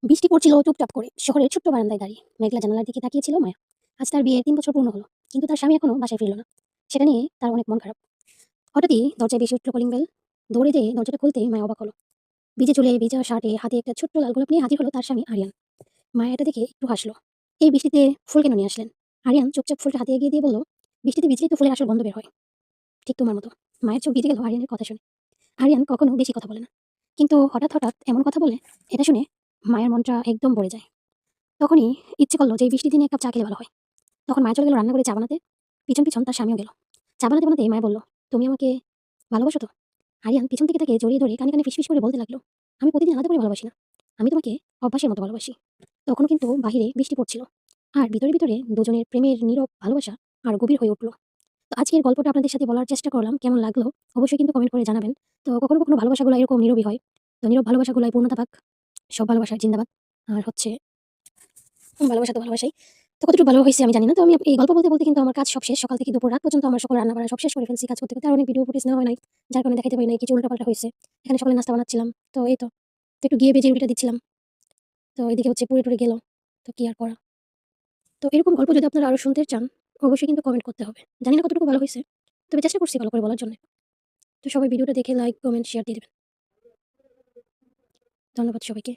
বৃষ্টি পড়ছিল টুপটাপ করে শহরের ছোট্ট বারান্দায় দাঁড়িয়ে মেঘলা জানালার দিকে তাকিয়েছিল মায়া। আজ তার বিয়ে 3 বছর পূর্ণ হলো, কিন্তু তার স্বামী এখনো বাসায় ফিরল না। সেটা নিয়ে তার অনেক মন খারাপ। হঠাৎই দরজায় বেশি উঠল কলিং বেল। দৌড়ে যেয়ে দরজাটা খুলতেই মায়া অবাক হলো। ভিজে চুলে ভিজা শার্টে হাতে একটা ছোট্ট লাল গোলাপ নিয়ে হাজির হলো তার স্বামী আরিয়ান। মায়া এটা দেখে একটু হাসলো। এই বৃষ্টিতে ফুল কেন নিয়ে আসলেন? আরিয়ান চুপচাপ ফুলটা হাতে এগিয়ে দিয়ে বলল, বৃষ্টিতে ভিজলেই তো ফুলের আসল গন্ধ বের হয়। ঠিক তোমার মতো। মায়ের চোখ ভিজে গেল আরিয়ানের কথা শুনে। আরিয়ান কখনো বেশি কথা বলে না, কিন্তু হঠাৎ হঠাৎ এমন কথা বলে, এটা শুনে মায়ের মনটা একদম ভরে যায়। তখনই ইচ্ছে করলো যে এই বৃষ্টির দিনে এক কাপ চা খেলে ভালো হয়। তখন মায়া চলে গেল রান্নাঘরে চা বানাতে। পিছন পিছন তার স্বামীও গেল। চা বানাতে বানাতে মায়া বলল, তুমি আমাকে ভালোবাসো তো? আরিয়ান পিছন থেকে তাকে জড়িয়ে ধরে কানে কানে ফিসফিস করে বলতে লাগলো, আমি প্রতিদিন আলাদা করে ভালোবাসি না, আমি তোমাকে অভ্যাসের মতো ভালোবাসি। তখনও কিন্তু বাহিরে বৃষ্টি পড়ছিল, আর ভিতরে ভিতরে দুজনের প্রেমের নীরব ভালোবাসা আর গভীর হয়ে উঠলো। তো আজকের গল্পটা আপনাদের সাথে বলার চেষ্টা করলাম, কেমন লাগলো অবশ্যই কিন্তু কমেন্ট করে জানাবেন। তো কখনো কখনো ভালোবাসাগুলো এরকম নীরবই হয়। তো নীরব ভালোবাসাগুলোয় পূর্ণতা পাক। সব ভালোবাসার জিন্দাবাদ। আর হচ্ছে ভালোবাসা তো ভালোবাসাই। তো কতটুকু ভালো হইছে আমি জানি না। তো আমি এই গল্প বলতে, বলতে কিন্তু আমার কাজ সব শেষ। সকাল থেকে দুপুর রাত পর্যন্ত আমার সকল রান্না-বাড়া সব শেষ করে ফেলছি। কাজ করতে, করতে আর অনেক ভিডিও ফুটেজ নেওয়া হয় নাই। যার কারণে দেখাইতে পারি নাই। কিছু উল্টাপাল্টা হইছে। এখানে সকালে নাস্তা বানাচ্ছিলাম। তো এই তো। তো একটু গিয়ে ভেজে রুটিটা দিচ্ছিলাম। তো এদিকে হচ্ছে পুড়ে-টুরে গেল। তো কি আর করা। তো এরকম গল্প যদি আপনারা আরো শুনতে চান, অবশ্যই কিন্তু কমেন্ট করতে হবে। জানি না কতটুকু ভালো হইছে। তবে চেষ্টা করছি ভালো করে বলার জন্য। তো সবাই ভিডিওটা দেখে লাইক, কমেন্ট, শেয়ার দিয়ে দিবেন। ধন্যবাদ সবাইকে।